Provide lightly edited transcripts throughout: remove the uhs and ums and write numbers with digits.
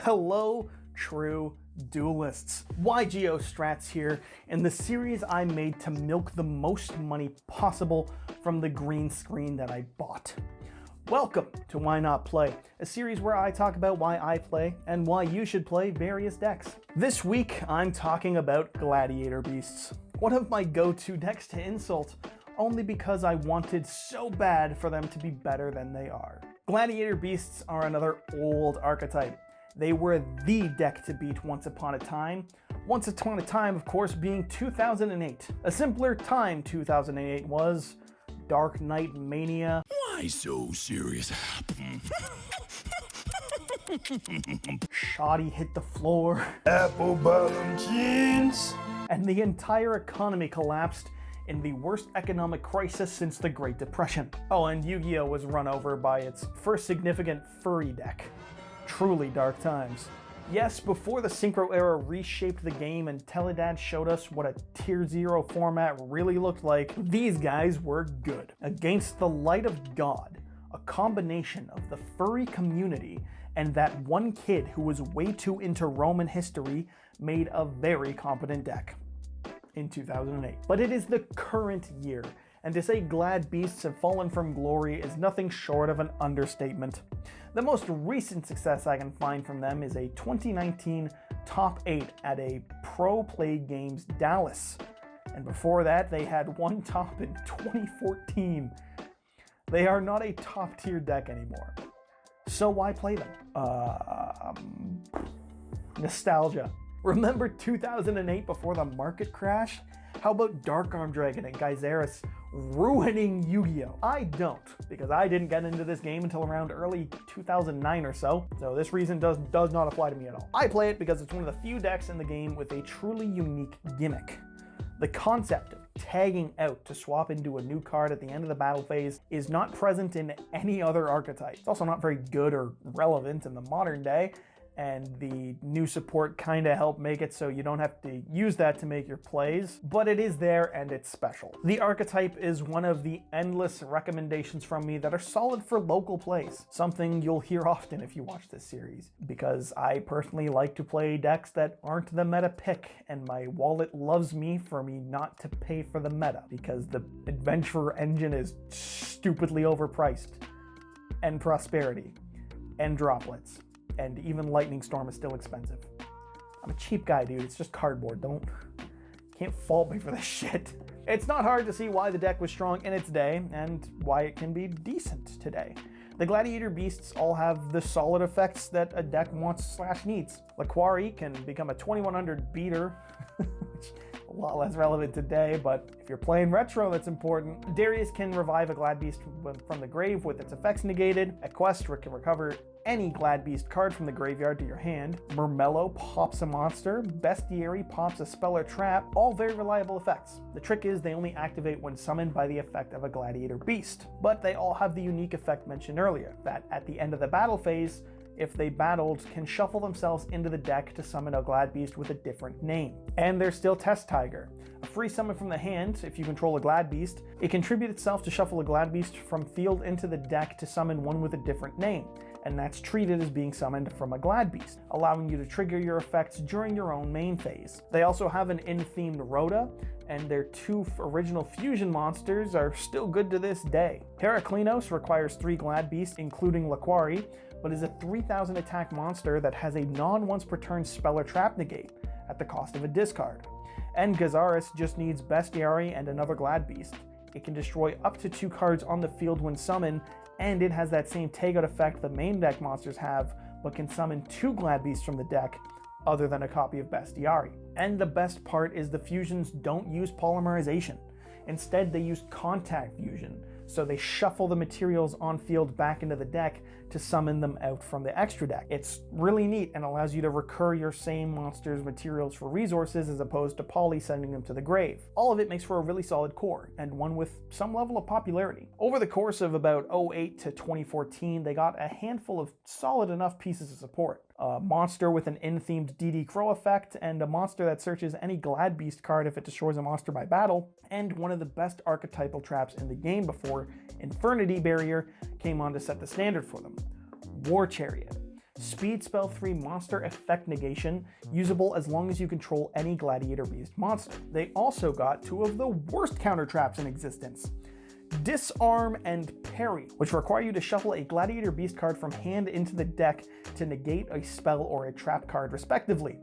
Hello, true duelists. YGO Strats here, in the series I made to milk the most money possible from the green screen that I bought. Welcome to Why Not Play, a series where I talk about why I play and why you should play various decks. This week, I'm talking about Gladiator Beasts, one of my go-to decks to insult, only because I wanted so bad for them to be better than they are. Gladiator Beasts are another old archetype. They were the deck to beat once upon a time. Once upon a time, of course, being 2008. A simpler time 2008 was. Dark Knight Mania. Why so serious? Shoddy hit the floor. Apple bottom jeans. And the entire economy collapsed in the worst economic crisis since the Great Depression. Oh, and Yu-Gi-Oh! Was run over by its first significant furry deck. Truly dark times. Yes, before the Synchro era reshaped the game and Teledad showed us what a Tier 0 format really looked like, these guys were good. Against the light of God, a combination of the furry community and that one kid who was way too into Roman history made a very competent deck in 2008. But it is the current year, and to say Glad Beasts have fallen from glory is nothing short of an understatement. The most recent success I can find from them is a 2019 top 8 at a Pro Play Games Dallas. And before that, they had one top in 2014. They are not a top tier deck anymore. So why play them? Nostalgia. Remember 2008 before the market crash? How about Dark Arm Dragon and Geyseris ruining Yu-Gi-Oh! I don't, because I didn't get into this game until around early 2009 or so this reason does not apply to me at all. I play it because it's one of the few decks in the game with a truly unique gimmick. The concept of tagging out to swap into a new card at the end of the battle phase is not present in any other archetype. It's also not very good or relevant in the modern day, and the new support kinda helped make it so you don't have to use that to make your plays, but it is there and it's special. The archetype is one of the endless recommendations from me that are solid for local plays, something you'll hear often if you watch this series, because I personally like to play decks that aren't the meta pick, and my wallet loves me for me not to pay for the meta, because the Adventurer engine is stupidly overpriced, and Prosperity, and Droplets. And even Lightning Storm is still expensive. I'm a cheap guy, dude. It's just cardboard. Can't fault me for this shit. It's not hard to see why the deck was strong in its day and why it can be decent today. The Gladiator Beasts all have the solid effects that a deck wants/needs. Laquari can become a 2100 beater, which is a lot less relevant today, but if you're playing retro, that's important. Darius can revive a Glad Beast from the grave with its effects negated. Equestria can recover any Glad Beast card from the graveyard to your hand. Murmello pops a monster. Bestiary pops a spell or trap. All very reliable effects. The trick is they only activate when summoned by the effect of a Gladiator Beast. But they all have the unique effect mentioned earlier, that at the end of the battle phase, if they battled, can shuffle themselves into the deck to summon a Glad Beast with a different name. And there's still Test Tiger, a free summon from the hand if you control a Glad Beast. It can tribute itself to shuffle a Glad Beast from field into the deck to summon one with a different name, and that's treated as being summoned from a Glad Beast, allowing you to trigger your effects during your own main phase. They also have an in-themed Rhoda, and their two original fusion monsters are still good to this day. Heraklinos requires 3 Glad Beasts, including Laquari, but is a 3000 attack monster that has a non-once per turn spell or trap negate at the cost of a discard. And Geyseris just needs Bestiary and another Glad Beast. It can destroy up to 2 cards on the field when summoned, and it has that same takeout effect the main deck monsters have, but can summon 2 Glad Beasts from the deck, other than a copy of Bestiary. And the best part is the fusions don't use polymerization. Instead, they use contact fusion, so they shuffle the materials on field back into the deck to summon them out from the extra deck. It's really neat and allows you to recur your same monster's materials for resources as opposed to poly sending them to the grave. All of it makes for a really solid core, and one with some level of popularity. Over the course of about 08 to 2014, they got a handful of solid enough pieces of support. A monster with an in-themed DD Crow effect, and a monster that searches any Glad Beast card if it destroys a monster by battle, and one of the best archetypal traps in the game before Infernity Barrier came on to set the standard for them. War Chariot. Speed spell 3 monster effect negation, usable as long as you control any Gladiator Beast monster. They also got 2 of the worst counter traps in existence. Disarm and Parry, which require you to shuffle a Gladiator Beast card from hand into the deck to negate a spell or a trap card respectively.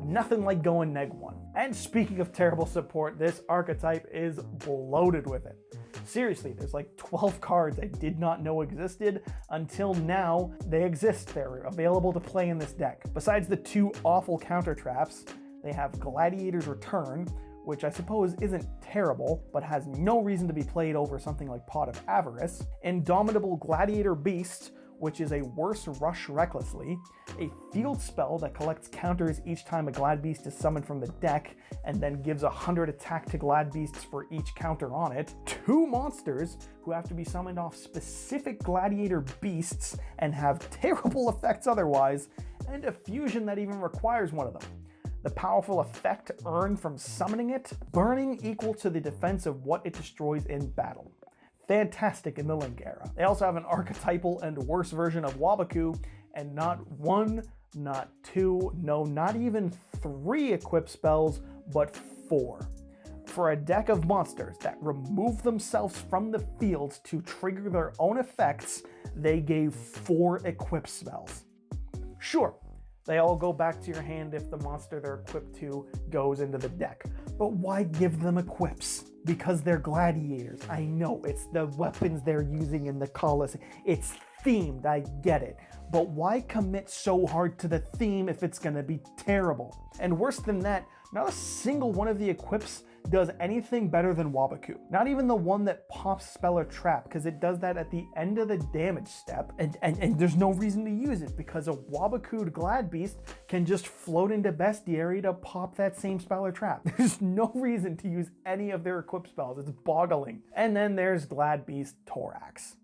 Nothing like going -1. And speaking of terrible support, this archetype is bloated with it. Seriously, there's like 12 cards I did not know existed until now they exist. They're available to play in this deck. Besides the 2 awful counter traps, they have Gladiator's Return, which I suppose isn't terrible, but has no reason to be played over something like Pot of Avarice, Indomitable Gladiator Beast, which is a worse Rush Recklessly, a field spell that collects counters each time a Glad Beast is summoned from the deck, and then gives 100 attack to Glad Beasts for each counter on it, 2 monsters who have to be summoned off specific Gladiator Beasts and have terrible effects otherwise, and a fusion that even requires one of them. The powerful effect earned from summoning it, burning equal to the defense of what it destroys in battle. Fantastic in the Link era. They also have an archetypal and worse version of Waboku, and not 1, not 2, no, not even 3 equip spells, but 4. For a deck of monsters that remove themselves from the field to trigger their own effects, they gave 4 equip spells. Sure, they all go back to your hand if the monster they're equipped to goes into the deck. But why give them equips? Because they're gladiators. I know, it's the weapons they're using in the Colosseum. It's themed, I get it. But why commit so hard to the theme if it's gonna be terrible? And worse than that, not a single one of the equips does anything better than Waboku. Not even the one that pops spell or trap, because it does that at the end of the damage step, and there's no reason to use it, because a Waboku'd Glad Beast can just float into Bestiary to pop that same spell or trap. There's no reason to use any of their equip spells, it's boggling. And then there's Glad Beast Thorax,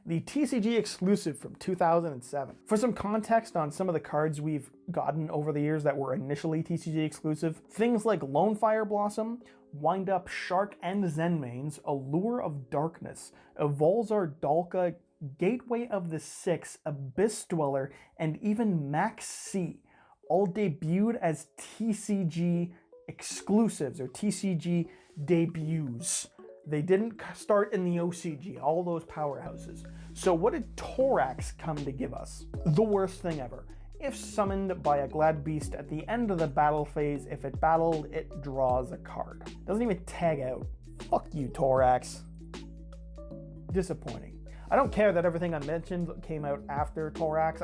the TCG exclusive from 2007. For some context on some of the cards we've gotten over the years that were initially TCG exclusive, things like Lone Fire Blossom, Wind Up Shark and Zenmaines, Allure of Darkness, Evolzar Dalka, Gateway of the Six, Abyss Dweller, and even Max C, all debuted as TCG exclusives or TCG debuts. They didn't start in the OCG, all those powerhouses. So what did Thorax come to give us? The worst thing ever. If summoned by a Glad Beast at the end of the battle phase, if it battled, it draws a card. Doesn't even tag out. Fuck you, Thorax. Disappointing. I don't care that everything I mentioned came out after Thorax,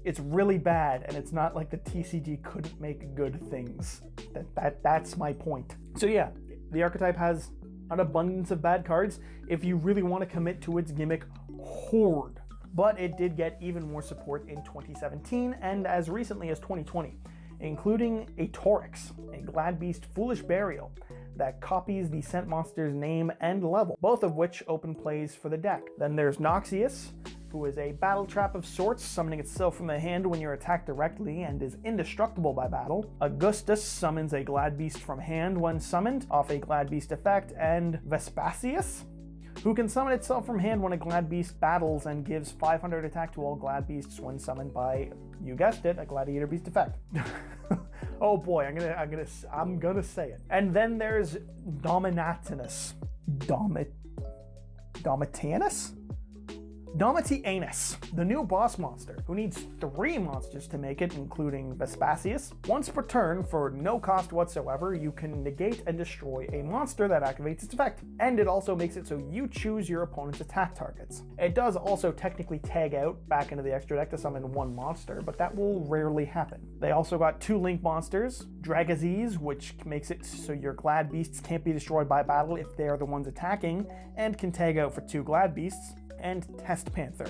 it's really bad, and it's not like the TCG couldn't make good things. That's my point. So yeah, the archetype has an abundance of bad cards if you really want to commit to its gimmick Horde. But it did get even more support in 2017 and as recently as 2020, including a Torix, a Glad Beast Foolish Burial, that copies the sent monster's name and level, both of which open plays for the deck. Then there's Noxious, who is a battle trap of sorts, summoning itself from the hand when you're attacked directly and is indestructible by battle. Augustus summons a Glad Beast from hand when summoned, off a Glad Beast effect, and Vespasius, who can summon itself from hand when a Glad Beast battles and gives 500 attack to all Glad Beasts when summoned by, you guessed it, a Gladiator Beast effect. Oh boy, I'm gonna say it. And then there's Dominatinus. Domitianus, the new boss monster, who needs 3 monsters to make it, including Vespasius. Once per turn, for no cost whatsoever, you can negate and destroy a monster that activates its effect. And it also makes it so you choose your opponent's attack targets. It does also technically tag out back into the extra deck to summon 1 monster, but that will rarely happen. They also got 2 link monsters, Dragaziz, which makes it so your Glad Beasts can't be destroyed by battle if they are the ones attacking, and can tag out for 2 Glad Beasts, and Test Panther,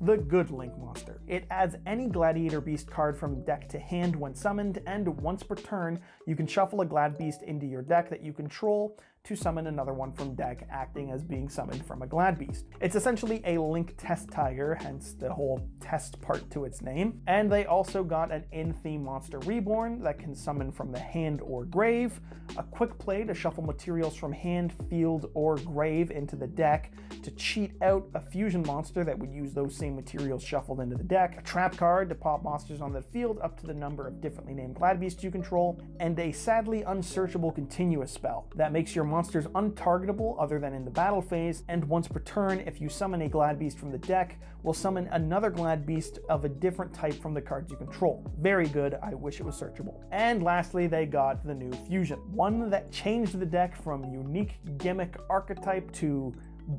the good link monster. It adds any Gladiator Beast card from deck to hand when summoned, and once per turn, you can shuffle a Glad Beast into your deck that you control to summon another one from deck, acting as being summoned from a Gladbeast. It's essentially a Link Test Tiger, hence the whole test part to its name. And they also got an in-theme monster reborn that can summon from the hand or grave, a quick play to shuffle materials from hand, field, or grave into the deck to cheat out a fusion monster that would use those same materials shuffled into the deck, a trap card to pop monsters on the field up to the number of differently named Gladbeasts you control, and a sadly unsearchable continuous spell that makes your monsters untargetable other than in the battle phase, and once per turn, if you summon a Gladbeast from the deck, will summon another Gladbeast of a different type from the cards you control. Very good, I wish it was searchable. And lastly, they got the new fusion, one that changed the deck from unique gimmick archetype to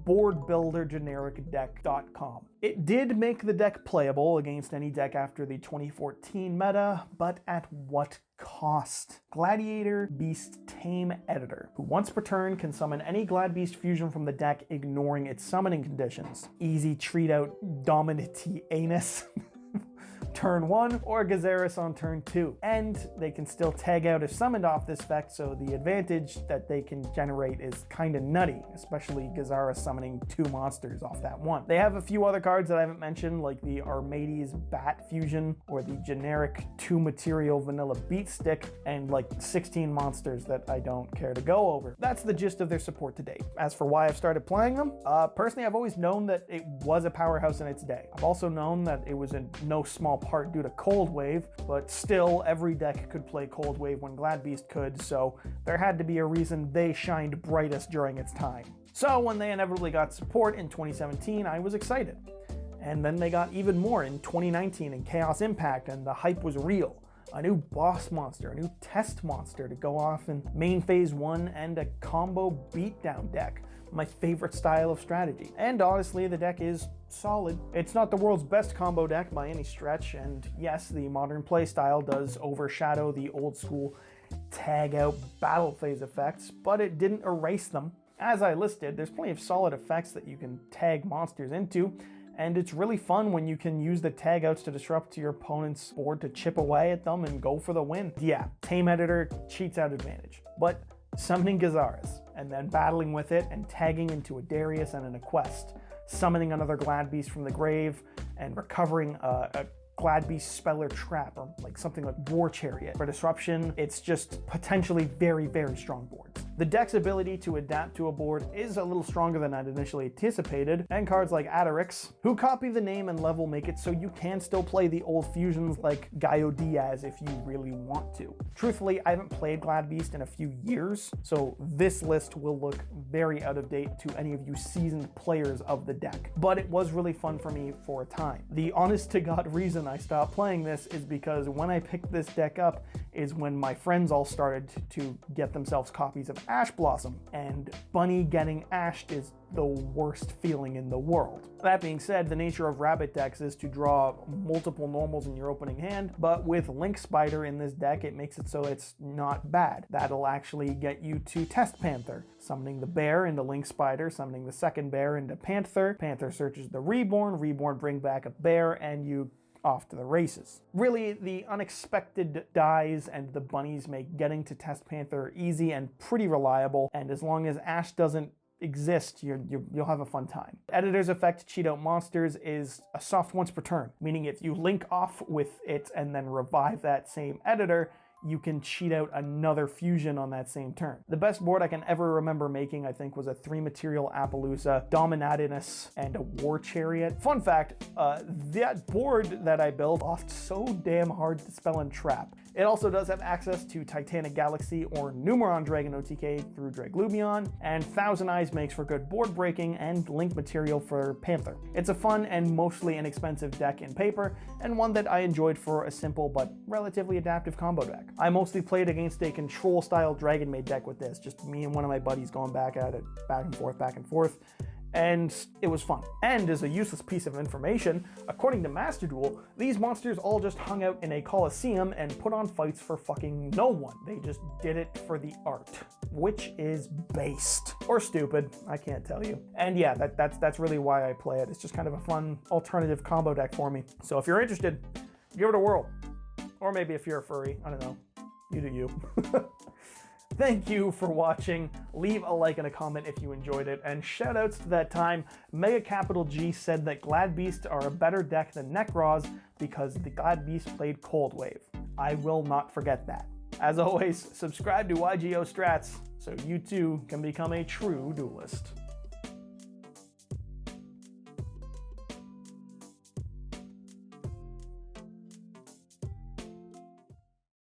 boardbuildergenericdeck.com. It did make the deck playable against any deck after the 2014 meta, but at what cost? Gladiator Beast Tame Editor, who once per turn can summon any Gladbeast fusion from the deck ignoring its summoning conditions. Easy treat out Dominity Anus turn 1 or Gazaris on turn 2. And they can still tag out if summoned off this effect, so the advantage that they can generate is kinda nutty, especially Gazaris summoning 2 monsters off that one. They have a few other cards that I haven't mentioned, like the Armades Bat Fusion or the generic 2 material vanilla beat stick, and like 16 monsters that I don't care to go over. That's the gist of their support to date. As for why I've started playing them, personally I've always known that it was a powerhouse in its day. I've also known that it was in no small part due to Cold Wave, but still every deck could play Cold Wave when Gladbeast could, so there had to be a reason they shined brightest during its time. So when they inevitably got support in 2017, I was excited. And then they got even more in 2019 in Chaos Impact, and the hype was real. A new boss monster, a new test monster to go off in main phase 1, and a combo beatdown deck. My favorite style of strategy. And honestly, the deck is solid. It's not the world's best combo deck by any stretch, and yes, the modern playstyle does overshadow the old school tag out battle phase effects, but it didn't erase them. As I listed, there's plenty of solid effects that you can tag monsters into, and it's really fun when you can use the tag outs to disrupt your opponent's board to chip away at them and go for the win. Yeah, Tame Editor cheats out advantage, but summoning Gazaris, and then battling with it and tagging into a Darius and a quest, summoning another Gladbeast from the grave, and recovering a Gladbeast Speller Trap, or like something like War Chariot for disruption. It's just potentially very, very strong boards. The deck's ability to adapt to a board is a little stronger than I'd initially anticipated, and cards like Adarix, who copy the name and level, make it so you can still play the old fusions like Gaio Diaz if you really want to. Truthfully, I haven't played Gladbeast in a few years, so this list will look very out of date to any of you seasoned players of the deck, but it was really fun for me for a time. The honest to God reason I stopped playing this is because when I picked this deck up is when my friends all started to get themselves copies of Ash Blossom, and Bunny getting ashed is the worst feeling in the world. That being said, the nature of rabbit decks is to draw multiple normals in your opening hand, but with Link Spider in this deck, it makes it so it's not bad. That'll actually get you to test Panther, summoning the bear into Link Spider, summoning the second bear into Panther. Panther searches the Reborn, Reborn bring back a bear, and you off to the races. Really, the unexpected dies and the bunnies make getting to test Panther easy and pretty reliable, and as long as Ash doesn't exist, you'll have a fun time. Editor's effect to cheat out monsters is a soft once per turn, meaning if you link off with it and then revive that same editor, you can cheat out another fusion on that same turn. The best board I can ever remember making, I think, was a 3-material Appaloosa, Dominatinus, and a War Chariot. Fun fact, that board that I built lost so damn hard to spell and trap. It also does have access to Titanic Galaxy or Numeron Dragon OTK through Draglumion, and Thousand Eyes makes for good board breaking and link material for Panther. It's a fun and mostly inexpensive deck in paper, and one that I enjoyed for a simple but relatively adaptive combo deck. I mostly played against a control-style Dragon Maid deck with this, just me and one of my buddies going back at it, back and forth. And it was fun. And as a useless piece of information, according to Master Duel, these monsters all just hung out in a coliseum and put on fights for fucking no one. They just did it for the art, which is based. Or stupid, I can't tell you. And yeah, that's really why I play it. It's just kind of a fun alternative combo deck for me. So if you're interested, give it a whirl. Or maybe if you're a furry, I don't know. You do you. Thank you for watching. Leave a like and a comment if you enjoyed it, and shoutouts to that time Mega Capital G said that Glad-Beasts are a better deck than Necroz because the Glad-Beast played Cold Wave. I will not forget that. As always, subscribe to YGO Strats so you too can become a true duelist.